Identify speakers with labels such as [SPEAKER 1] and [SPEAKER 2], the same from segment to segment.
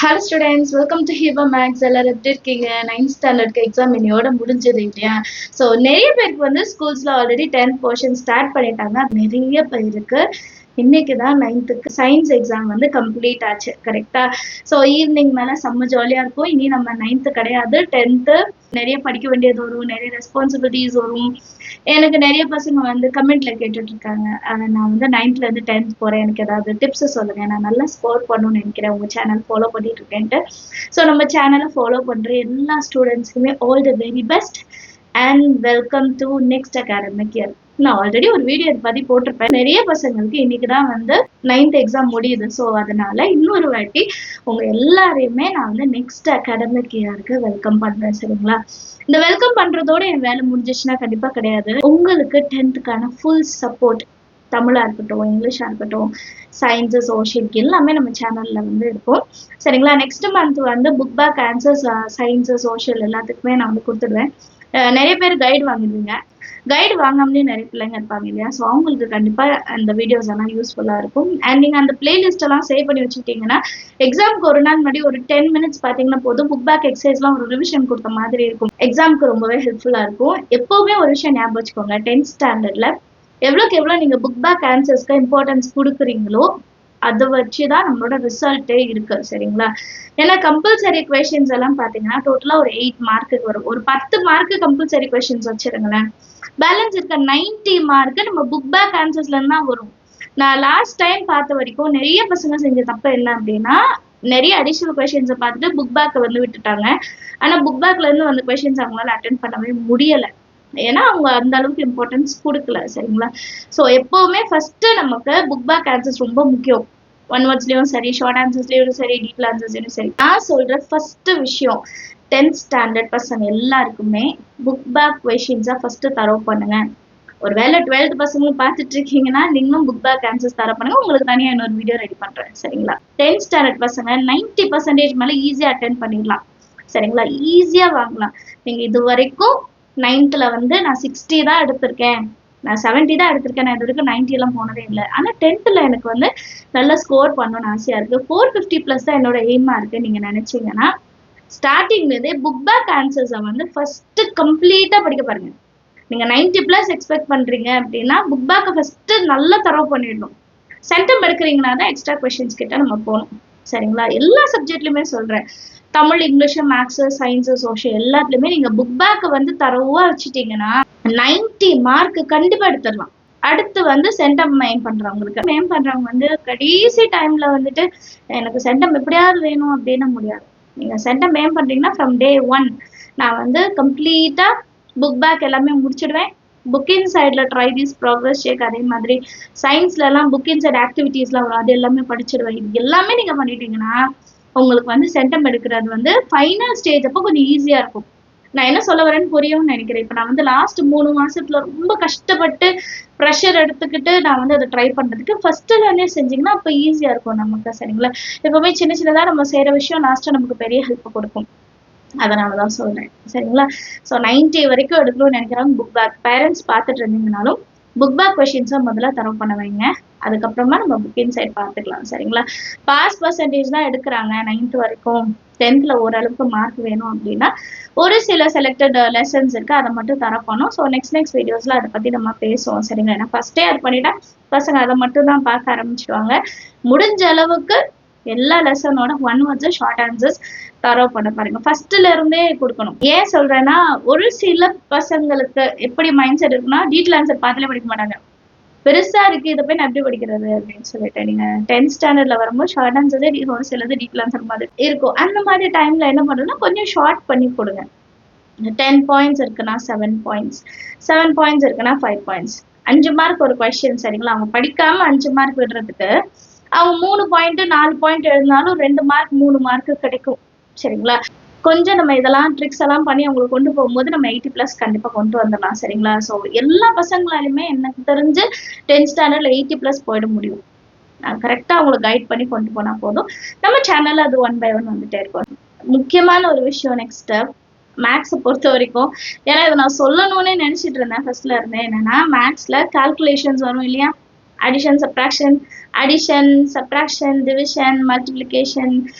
[SPEAKER 1] Hello students, welcome to Hiba maths. எல்லாரும் எப்படி இருக்கீங்க? 9th ஸ்டாண்டர்ட்க்கு எக்ஸாம் இன்னையோட முடிஞ்சது இல்லையா? ஸோ நிறைய பேருக்கு வந்து ஸ்கூல்ஸ்ல ஆல்ரெடி 10th போர்ஷன் ஸ்டார்ட் பண்ணிட்டாங்க. நிறைய பேருக்கு இன்னைக்கு தான் 9th சயின்ஸ் எக்ஸாம் வந்து கம்ப்ளீட் ஆச்சு. கரெக்டா? ஸோ ஈவினிங் மேல செம்ம ஜாலியா இருக்கும். இனி நம்ம 9th கிடையாது, 10th. நிறைய படிக்க வேண்டியது வரும், நிறைய ரெஸ்பான்சிபிலிட்டிஸ் வரும். எனக்கு நிறைய பசங்க வந்து கமெண்ட்ல கேட்டுட்டு இருக்காங்க, நான் வந்து 9th இருந்து 10th போறேன், எனக்கு ஏதாவது டிப்ஸ் சொல்லுங்க, நான் நல்லா ஸ்கோர் பண்ணணும்னு நினைக்கிறேன், உங்க சேனல் ஃபாலோ பண்ணிட்டு இருக்கேன்ட்டு. ஸோ நம்ம சேனலை ஃபாலோ பண்ற எல்லா ஸ்டூடெண்ட்ஸ்க்குமே all the very best and welcome to next academic year. நான் ஆல்ரெடி ஒரு வீடியோ பத்தி போட்டிருப்பேன். நிறைய பசங்களுக்கு இன்னைக்கு தான் வந்து 9th எக்ஸாம் முடியுது. ஸோ அதனால இன்னொரு வாட்டி உங்க எல்லாரையுமே நான் வந்து நெக்ஸ்ட் அகாடமிக் இயருக்கு வெல்கம் பண்றேன். சரிங்களா? இந்த வெல்கம் பண்றதோட என் வேலை முடிஞ்சிச்சுன்னா கண்டிப்பா கிடையாது. உங்களுக்கு 10th ஃபுல் சப்போர்ட், தமிழா இருக்கட்டும், இங்கிலீஷா இருக்கட்டும், சயின்ஸ், சோஷியல் எல்லாமே நம்ம சேனல்ல வந்து இருக்கும். சரிங்களா? நெக்ஸ்ட் மந்த் வந்து book back answers, science, social எல்லாத்துக்குமே நான் வந்து கொடுத்துடுவேன். நிறைய பேர் கைடு வாங்கிடுவீங்க. கைடு வாங்காமலே நிறைய பிள்ளைங்க இருப்பாங்க இல்லையா? ஸோ அவங்களுக்கு கண்டிப்பா அந்த வீடியோஸ் எல்லாம் யூஸ்ஃபுல்லா இருக்கும். அண்ட் நீங்க அந்த பிளேலிஸ்ட் எல்லாம் சேவ் பண்ணி வச்சுக்கிட்டீங்கன்னா எக்ஸாம்க்கு ஒரு நாள் முன்னாடி ஒரு 10 மினிட்ஸ் பாத்தீங்கன்னா போதும், புக் பேக் எக்ஸசைஸ்லாம் ஒரு ரிவிஷன் கொடுத்த மாதிரி இருக்கும். எக்ஸாம்க்கு ரொம்பவே ஹெல்ப்ஃபுல்லா இருக்கும். எப்பவுமே ஒரு விஷயம் ஞாபகம் வச்சுக்கோங்க, 10th ஸ்டாண்டர்ட்ல எவ்வளோக்கு எவ்வளோ நீங்க புக் பேக் ஆன்சர்ஸ்க்கு இம்பார்ட்டன்ஸ் கொடுக்குறீங்களோ அதை வச்சுதான் நம்மளோட ரிசல்ட்டே இருக்கு. சரிங்களா? ஏன்னா கம்பல்சரி கொஸ்டின்ஸ் எல்லாம் பாத்தீங்கன்னா டோட்டலா ஒரு 8 மார்க்குக்கு வரும். ஒரு 10 மார்க்கு கம்பல்சரி கொஸ்டின்ஸ் வச்சிருங்களேன், பேலன்ஸ் இருக்க 90 மார்க்கு நம்ம புக் பேக் ஆன்சர்ஸ்ல இருந்து தான் வரும். நான் லாஸ்ட் டைம் பார்த்த வரைக்கும் நிறைய பசங்க செஞ்ச தப்பு என்ன அப்படின்னா, நிறைய அடிஷனல் கொஸ்டின்ஸை பார்த்துட்டு புக் பேக்கை வந்து விட்டுட்டாங்க. ஆனா புக் பேக்ல இருந்து வந்த கொஸ்டின்ஸ் அவங்களால அட்டென்ட் பண்ணவே முடியல. ஏன்னா அவங்க அந்த அளவுக்கு இம்பார்ட்டன்ஸ் கொடுக்கல. சரிங்களா? ஸோ எப்பவுமே ஃபர்ஸ்ட் நமக்கு புக் பேக் ஆன்சர்ஸ் ரொம்ப முக்கியம். ஒன் வேர்ட்ஸ்லயும் சரி, ஷார்ட் ஆன்சர்ஸ்லயும் சரி, டீப் ஆன்சர்ஸ்லயும் சரி. நான் சொல்ற ஃபர்ஸ்ட் விஷயம், 10th ஸ்டாண்டர்ட் பசங்க எல்லாருக்குமே புக் பேக் கொஸ்டின்ஸா ஃபர்ஸ்ட் தரவு பண்ணுங்க. ஒருவேளை 12th பசங்களும் பார்த்துட்டு இருக்கீங்கன்னா நீங்களும் புக் பேக் ஆன்சர்ஸ் தர பண்ணுங்க. உங்களுக்கு தனியா இன்னொரு வீடியோ ரெடி பண்றேன். சரிங்களா? 10th ஸ்டாண்டர்ட் பசங்க 90% மேல ஈஸியா அட்டென்ட் பண்ணிடலாம். சரிங்களா? ஈஸியா வாங்கலாம். நீங்க இது வரைக்கும் 9th வந்து நான் 60 தான் எடுத்திருக்கேன், நான் 70 தான் எடுத்திருக்கேன், நான் இது வரைக்கும் 90 எல்லாம் போனதே இல்லை. ஆனா 10th எனக்கு வந்து நல்லா ஸ்கோர் பண்ணணும்னு ஆசையா இருக்கு, 450+ தான் என்னோட எய்மா இருக்கு நீங்க நினைச்சீங்கன்னா, ஸ்டார்டிங்ல இருந்தே புக் பேக் ஆன்சர்ஸை வந்து ஃபர்ஸ்ட் கம்ப்ளீட்டா படிக்க பாருங்க. நீங்க 90+ எக்ஸ்பெக்ட் பண்றீங்க அப்படின்னா புக் பேக்கை ஃபர்ஸ்ட் நல்லா தரவு பண்ணிடணும். சென்டம் எடுக்கிறீங்கன்னா தான் எக்ஸ்ட்ரா கொஸ்டின்ஸ் கிட்ட நம்ம போகணும். சரிங்களா? எல்லா சப்ஜெக்ட்லயுமே சொல்றேன், Tamil, English, maths, science, social எல்லாத்துலயுமே நீங்க புக் பேக்கை வந்து தரவா வச்சுட்டீங்கன்னா 90 மார்க் கண்டிப்பா எடுத்துடலாம். அடுத்து வந்து சென்டம் மெயின் பண்றவங்க வந்து கடைசி டைம்ல வந்துட்டு எனக்கு சென்டம் எப்படியாவது வேணும் அப்படின்னு முடியாது. நீங்க சென்டம் மெயின் பண்றீங்கன்னா ஃப்ரம் டே 1 நான் வந்து கம்ப்ளீட்டா புக் பேக் எல்லாமே முடிச்சிடுவேன். புக் இன் சைட்ல ட்ரை திஸ் ப்ராக்ரஸ் செக், அதே மாதிரி சயின்ஸ்ல எல்லாம் புக் இன் சைட் ஆக்டிவிட்டீஸ்லாம் வரும், அது எல்லாமே படிச்சிடுவேன். இது எல்லாமே நீங்க பண்ணிட்டீங்கன்னா உங்களுக்கு வந்து சென்டம் எடுக்கிறது வந்து ஃபைனல் ஸ்டேஜ் அப்போ கொஞ்சம் ஈஸியா இருக்கும். நான் என்ன சொல்ல வரேன்னு புரியும்னு நினைக்கிறேன். இப்போ நான் வந்து லாஸ்ட் 3 மாசத்துல ரொம்ப கஷ்டப்பட்டு ப்ரெஷர் எடுத்துக்கிட்டு நான் வந்து அதை ட்ரை பண்றதுக்கு ஃபர்ஸ்ட்ல இருந்தே செஞ்சீங்கன்னா அப்போ ஈஸியா இருக்கும் நமக்கு. சரிங்களா? எப்பவுமே சின்ன சின்னதா நம்ம செய்யற விஷயம் லாஸ்டா நமக்கு பெரிய ஹெல்ப் கொடுக்கும். அதனாலதான் சொல்றேன். சரிங்களா? ஸோ 90 வரைக்கும் எடுக்கணும்னு நினைக்கிறாங்க புக் பேக். பேரண்ட்ஸ் பார்த்துட்டு இருந்தீங்கனாலும் புக் பேக் கொஸ்டின்ஸை முதல்ல தரவு பண்ண வைங்க. அதுக்கப்புறமா நம்ம புக் இன் சைட் பார்த்துக்கலாம். சரிங்களா? பாஸ் பர்சன்டேஜ் தான் எடுக்கிறாங்க 9th வரைக்கும், 10th ஓரளவுக்கு மார்க் வேணும் அப்படின்னா ஒரு சில செலக்டட் லெசன்ஸ் இருக்கு, அதை மட்டும் தர பண்ணோம். ஸோ நெக்ஸ்ட் வீடியோஸ்ல அதை பத்தி நம்ம பேசுவோம். சரிங்களா? ஏன்னா ஃபர்ஸ்டே அது பண்ணிட்டா பசங்க அதை மட்டும் தான் பார்க்க ஆரம்பிச்சிடுவாங்க. முடிஞ்ச அளவுக்கு எல்லா லெசனோட 1 வேர்ட்ஸ், ஷார்ட் ஆன்சர்ஸ் தரவு பண்ண பாருங்க. ஃபர்ஸ்ட்ல இருந்தே கொடுக்கணும். ஏன் சொல்றேன்னா, ஒரு சில பசங்களுக்கு எப்படி மைண்ட் செட் இருக்குன்னா, டீட்டெயில் ஆன்சர் பார்த்தாலே படிக்க மாட்டாங்க. பெருசா இருக்கு, இதை போய் நான் எப்படி படிக்கிறது அப்படின்னு சொல்லிட்டு நீங்க 10th ஸ்டாண்டர்ட்ல வரும்போது ஷார்ட் ஆன்சர்ஸே ஒரு சிலது டீட்டெயில் ஆன்சர் மாதிரி இருக்கும். அந்த மாதிரி டைம்ல என்ன பண்ணுன்னா கொஞ்சம் ஷார்ட் பண்ணி கொடுங்க. 10 பாயிண்ட்ஸ் இருக்குன்னா 7 பாயிண்ட்ஸ், 7 பாயிண்ட்ஸ் இருக்குன்னா 5 பாயிண்ட்ஸ், 5 மார்க் ஒரு கொஸ்டின். சரிங்களா? அவங்க படிக்காம 5 மார்க் விடுறதுக்கு அவங்க 3 பாயிண்ட் 4 பாயிண்ட் எழுதினாலும் 2 மார்க் 3 மார்க் கிடைக்கும். சரிங்களா? கொஞ்சம் நம்ம இதெல்லாம் ட்ரிக்ஸ் எல்லாம் பண்ணி அவங்களுக்கு கொண்டு போகும்போது நம்ம 80+ கண்டிப்பா கொண்டு வந்துடலாம். சரிங்களா? ஸோ எல்லா பசங்களாலுமே எனக்கு தெரிஞ்சு 10th ஸ்டாண்டர்ட்ல 80+ போயிட முடியும். நான் கரெக்டா அவங்களை கைட் பண்ணி கொண்டு போனா போதும். நம்ம சேனல்ல அது 1 by 1 வந்துட்டே இருக்கும். முக்கியமான ஒரு விஷயம் நெக்ஸ்ட், மேக்ஸை பொறுத்த வரைக்கும், ஏன்னா இதை நான் சொல்லணும்னே நினைச்சிட்டு இருந்தேன் ஃபர்ஸ்ட்ல இருந்தேன், என்னன்னா மேக்ஸ்ல கால்குலேஷன்ஸ் வரும் இல்லையா? அடிஷன், சப்ராக்ஷன், டிவிஷன், மல்டிப்ளிகேஷன்,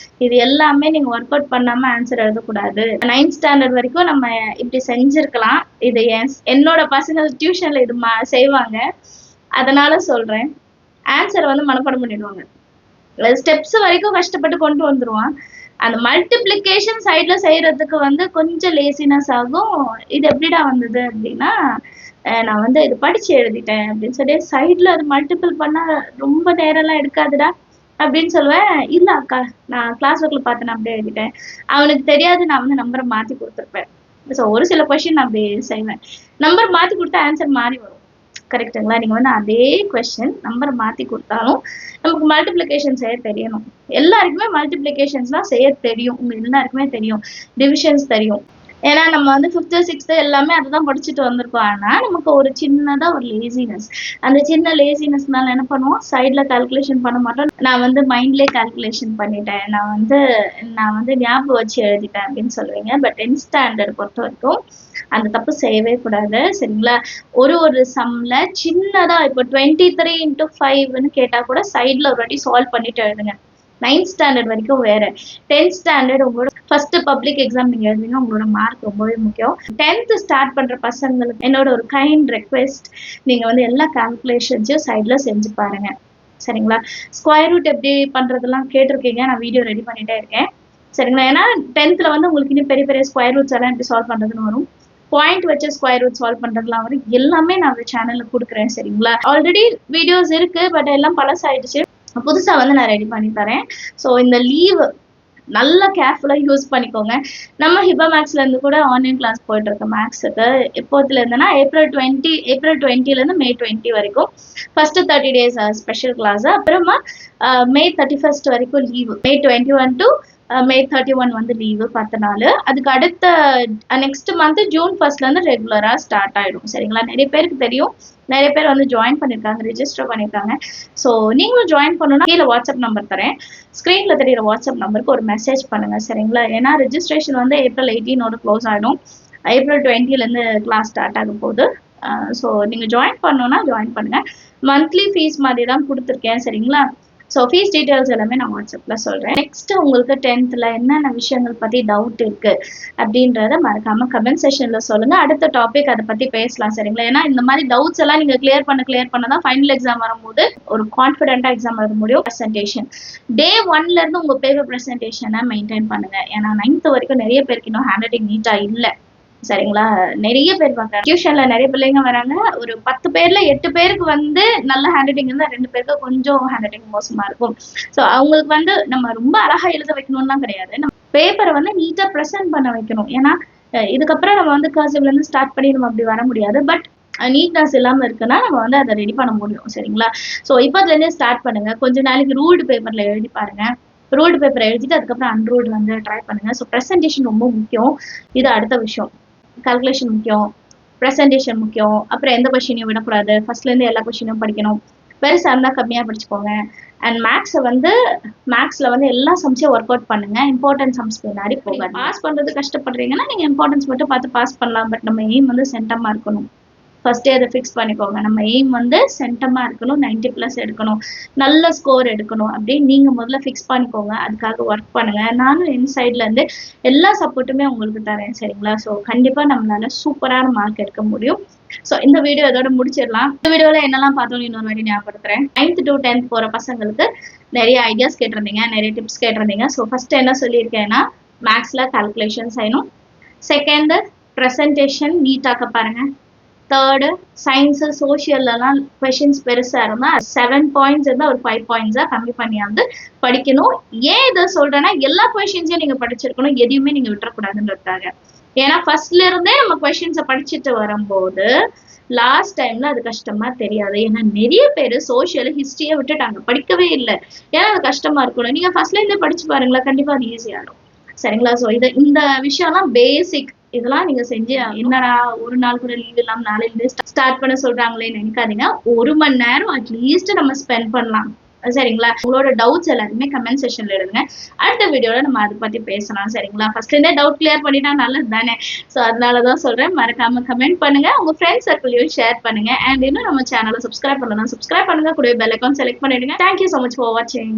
[SPEAKER 1] இது எல்லாமே நீங்க ஒர்க் அவுட் பண்ணாம ஆன்சர் எழுதக்கூடாது. 9th ஸ்டாண்டர்ட் வரைக்கும் நம்ம இப்படி செஞ்சிருக்கலாம். இது என்னோட பசங்க டியூஷன்ல இது செய்வாங்க, அதனால சொல்றேன். ஆன்சர் வந்து மனப்பாடம் பண்ணிடுவாங்க. ஸ்டெப்ஸ் வரைக்கும் கஷ்டப்பட்டு கொண்டு வந்துருவான். அந்த மல்டிப்ளிகேஷன் சைட்ல செய்யறதுக்கு வந்து கொஞ்சம் லேசினஸ் ஆகும். இது எப்படிடா வந்தது அப்படின்னா, நான் வந்து இது படிச்சு எழுதிட்டேன் அப்படின்னு சொல்லி சைட்ல அது மல்டிபிள் பண்ணா ரொம்ப நேரம்லாம் எடுக்காதுடா அப்படின்னு சொல்லுவேன். இல்ல அக்கா, நான் கிளாஸ் ஒர்க்ல பார்த்து நான் அப்படியே எழுதிட்டேன். அவனுக்கு தெரியாது, நான் வந்து நம்பரை மாத்தி கொடுத்துருப்பேன். ஸோ ஒரு சில கொஸ்டின் நான் அப்படி செய்வேன். நம்பர் மாத்தி கொடுத்தா ஆன்சர் மாறி வரும். கரெக்டுங்களா? நீங்க வந்து அதே கொஸ்டின் நம்பர் மாத்தி கொடுத்தாலும் நமக்கு மல்டிப்ளிகேஷன் செய்ய தெரியணும். எல்லாருக்குமே மல்டிப்ளிகேஷன்ஸ்லாம் செய்ய தெரியும். உங்க எல்லாருக்குமே தெரியும். டிவிஷன்ஸ் தெரியும். ஏன்னா நம்ம வந்து 5th 6th எல்லாமே அதுதான் படிச்சுட்டு வந்திருக்கோம். ஆனா நமக்கு ஒரு சின்னதா ஒரு லேசினஸ், அந்த சின்ன லேசினஸ்னால என்ன பண்ணுவோம், சைட்ல கால்குலேஷன் பண்ண மாட்டோம். நான் வந்து மைண்ட்லேயே கால்குலேஷன் பண்ணிட்டேன், நான் வந்து ஞாபகம் வச்சு எழுதிட்டேன் அப்படின்னு சொல்லுவீங்க. பட் 10th ஸ்டாண்டர்ட் பொறுத்த வரைக்கும் அந்த தப்பு செய்யவே கூடாது. சரிங்களா? ஒரு சம்ல சின்னதா இப்போ 23 × 5ன்னு கேட்டா கூட சைட்ல ஒரு வாட்டி சால்வ் பண்ணிட்டு எழுதுங்க. 9th ஸ்டாண்டர்ட் வரைக்கும் வேற. 10th ஸ்டாண்டர்ட் உங்களோட ஃபர்ஸ்ட் பப்ளிக் எக்ஸாம் நீங்க எழுதுங்க. உங்களோட மார்க் ரொம்பவே முக்கியம். 10th ஸ்டார்ட் பண்ற பசங்களுக்கு என்னோட ஒரு கைண்ட் ரெக்வெஸ்ட், நீங்க வந்து எல்லா கால்குலேஷன்ஸையும் சைட்ல செஞ்சு பாருங்க. சரிங்களா? ஸ்கொயர் ரூட் எப்படி பண்றதெல்லாம் கேட்டிருக்கீங்க, நான் வீடியோ ரெடி பண்ணிட்டே இருக்கேன். சரிங்களா? ஏன்னா 10th வந்து உங்களுக்கு இன்னும் பெரிய பெரிய ஸ்கொயர் ரூட்ஸ் எல்லாம் எப்படி சால்வ் பண்றதுன்னு வரும். பாயிண்ட் வச்சு ஸ்கொயர் ரூட் சால்வ் பண்றதுலாம் வரும். எல்லாமே நான் சேனல்ல கொடுக்குறேன். சரிங்களா? ஆல்ரெடி வீடியோஸ் இருக்கு, பட் எல்லாம் பழசாயிடுச்சு. புதுசா வந்து நான் ரெடி பண்ணி தரேன். ஸோ இந்த லீவ் நல்லா கேர்ஃபுல்லா யூஸ் பண்ணிக்கோங்க. நம்ம ஹிபா மேக்ஸ்ல இருந்து கூட ஆன்லைன் கிளாஸ் போயிட்டு இருக்கு மேக்ஸுக்கு. எப்போதுல இருந்துன்னா ஏப்ரல் 20ல இருந்து மே 20 வரைக்கும் ஃபர்ஸ்ட் 30 days ஸ்பெஷல் கிளாஸ். அப்புறமா மே 31 வரைக்கும் லீவு. மே 21 to மே 31 வந்து லீவு 10 நாள். அதுக்கு அடுத்த நெக்ஸ்ட் மந்த் ஜூன் 1st இருந்து ரெகுலரா ஸ்டார்ட் ஆயிடும். சரிங்களா? நிறைய பேருக்கு தெரியும், நிறைய பேர் வந்து ஜாயின் பண்ணிருக்காங்க, ரெஜிஸ்டர் பண்ணிருக்காங்க. ஸோ நீங்களும் ஜாயின் பண்ணணும்னா கீழே வாட்ஸ்அப் நம்பர் தரேன். ஸ்க்ரீன்ல தெரியுற வாட்ஸ்அப் நம்பருக்கு ஒரு மெசேஜ் பண்ணுங்க. சரிங்களா? ஏன்னா ரெஜிஸ்ட்ரேஷன் வந்து ஏப்ரல் 18 க்ளோஸ் ஆகிடும். ஏப்ரல் 20ல இருந்து கிளாஸ் ஸ்டார்ட் ஆக போகுது. ஸோ நீங்க ஜாயின் பண்ணணும்னா ஜாயின் பண்ணுங்க. மந்த்லி ஃபீஸ் மாதிரி தான் கொடுத்துருக்கேன். சரிங்களா? ஸோ ஃபீஸ் டீட்டெயில்ஸ் எல்லாமே நான் வாட்ஸ்அப்ல சொல்றேன். நெக்ஸ்ட் உங்களுக்கு 10th என்னென்ன விஷயங்கள் பத்தி டவுட் இருக்கு அப்படின்றத மறக்காம கமெண்ட் செஷன்ல சொல்லுங்க. அடுத்த டாபிக் அதை பத்தி பேசலாம். சரிங்களா? ஏன்னா இந்த மாதிரி டவுட்ஸ் எல்லாம் நீங்க கிளியர் பண்ணதான் ஃபைனல் எக்ஸாம் வரும்போது ஒரு கான்ஃபிடென்ட்டா எக்ஸாம் எழுத முடியும். ப்ரெசன்டேஷன் டே 1ல இருந்து உங்க பேப்பர் ப்ரெசன்டேஷனை மெயின்டைன் பண்ணுங்க. ஏன்னா 9th வரைக்கும் நிறைய பேருக்கு இன்னும் ஹேண்ட் ரைட்டிங் நீட்டா இல்லை. சரிங்களா? நிறைய பேர் பார்க்க டியூஷன்ல நிறைய பிள்ளைங்க வராங்க. ஒரு 10 பேர்ல 8 பேருக்கு வந்து நல்ல ஹேண்ட் ரைட்டிங் இருந்தா 2 பேருக்கு கொஞ்சம் ஹேண்ட் ரைட்டிங் மோசமா இருக்கும். ஸோ அவங்களுக்கு வந்து நம்ம ரொம்ப அழகா எழுத வைக்கணும்லாம் கிடையாது, நம்ம பேப்பரை வந்து நீட்டா ப்ரெசென்ட் பண்ண வைக்கணும். ஏன்னா இதுக்கப்புறம் நம்ம வந்து கர்சிவ்ல இருந்து ஸ்டார்ட் பண்ணி நம்ம அப்படி வர முடியாது. பட் நீட்னஸ் இல்லாம இருக்குன்னா நம்ம வந்து அதை ரெடி பண்ண முடியும். சரிங்களா? ஸோ இப்போதுல இருந்தே ஸ்டார்ட் பண்ணுங்க. கொஞ்ச நாளைக்கு ரூல்டு பேப்பர்ல எழுதி பாருங்க. ரூல்டு பேப்பர் எழுதிட்டு அதுக்கப்புறம் அன்ரூல்டு வந்து ட்ரை பண்ணுங்க. ஸோ ப்ரெசன்டேஷன் ரொம்ப முக்கியம். இது அடுத்த விஷயம். கால்குலேஷன் முக்கியம், ப்ரெசன்டேஷன் முக்கியம். அப்புறம் எந்த கொஸ்டினையும் விடக்கூடாது. ஃபர்ஸ்ட்ல இருந்து எல்லா கொஸ்டினும் படிக்கணும். பெருசா இருந்தா கம்மியா படிச்சுக்கோங்க. அண்ட் மேக்ஸ்ல வந்து எல்லா சம்ஸையும் ஒர்க் அவுட் பண்ணுங்க. இம்பார்ட்டன்ட் சம்ஸ் பின்னாடி போகாது. பாஸ் பண்றது கஷ்டப்படுறீங்கன்னா நீங்க இம்பார்ட்டன்ஸ் மட்டும் பார்த்து பாஸ் பண்ணலாம். பட் நம்ம எய்ம் வந்து சென்டமா இருக்கணும். ஃபர்ஸ்டே அதை ஃபிக்ஸ் பண்ணிக்கோங்க. நம்ம எய்ம் வந்து சென்டமா இருக்கணும், 90+ எடுக்கணும், நல்ல ஸ்கோர் எடுக்கணும் அப்படின்னு நீங்க முதல்ல ஃபிக்ஸ் பண்ணிக்கோங்க. அதுக்காக ஒர்க் பண்ணுங்க. நானும் என் சைட்ல இருந்து எல்லா சப்போர்ட்டுமே உங்களுக்கு தரேன். சரிங்களா? ஸோ கண்டிப்பா நம்மளால சூப்பரான மார்க் எடுக்க முடியும். ஸோ இந்த வீடியோ இதோட முடிச்சிடலாம். இந்த வீடியோல என்னெல்லாம் பார்த்தோம்னு இன்னொரு வாட்டி ஞாபகப்படுத்துறேன். 9th to 10th போற பசங்களுக்கு நிறைய ஐடியாஸ் கேட்டிருந்தீங்க, நிறைய டிப்ஸ் கேட்டிருந்தீங்க. ஸோ ஃபர்ஸ்ட் என்ன சொல்லியிருக்கேன்னா, மேக்ஸ்ல கால்குலேஷன் செய்யணும். செகண்ட், ப்ரெசன்டேஷன் நீட்டாக்க பாருங்க. தேர்டு, சயின்ஸு சோஷியல்லாம் கொஷின்ஸ் பெருசா இருந்தா 7 பாயிண்ட்ஸ் இருந்தா ஒரு 5 பாயிண்ட்ஸா கம்மி பண்ணியாவது படிக்கணும். ஏன் இதை சொல்றேன்னா, எல்லா கொஷின்ஸையும் நீங்க படிச்சிருக்கணும், எதையுமே நீங்க விட்டுறக்கூடாதுன்றதுக்காக. ஏன்னா ஃபர்ஸ்ட்ல இருந்தே நம்ம கொஷின்ஸை படிச்சுட்டு வரும்போது லாஸ்ட் டைம்ல அது கஷ்டமா தெரியாது. ஏன்னா நிறைய பேர் சோஷியல் ஹிஸ்டரியை விட்டுட்டாங்க, படிக்கவே இல்லை. ஏன்னா அது கஷ்டமா இருக்கணும். நீங்க ஃபர்ஸ்ட்ல இருந்தே படிச்சு பாருங்களா, கண்டிப்பா அது ஈஸியாகும். சரிங்களா? ஸோ இந்த விஷயம்லாம் பேசிக். இதெல்லாம் நீங்க செஞ்சு என்னடா ஒரு நாள் கூட லீவ் இல்லாம நாளையில இருந்து ஸ்டார்ட் பண்ண சொல்றாங்களே நினைக்காதீங்க. 1 மணி நேரம் அட்லீஸ்ட் நம்ம ஸ்பெண்ட் பண்ணலாம். சரிங்களா? உங்களோட டவுட்ஸ் எல்லாத்தையுமே கமெண்ட் செக்ஷன்ல இடுங்க. அடுத்த வீடியோல நம்ம அத பத்தி பேசலாம். சரிங்களா? ஃபர்ஸ்ட்ல இருந்தே டவுட் கிளியர் பண்ணிட்டா நல்லது தானே. சோ அதனால தான் சொல்றேன். மறக்காம கமெண்ட் பண்ணுங்க. உங்க ஃப்ரெண்ட்ஸ் சர்க்கிள்லயும் ஷேர் பண்ணுங்க. அண்ட் இன்னும் நம்ம சேனல சப்ஸ்கிரைப் பண்ணலனா சப்ஸ்கிரைப் பண்ணுங்க. கூடவே பெல் ஐகான் செலக்ட் பண்ணிடுங்க. Thank you so much for வாட்சிங்.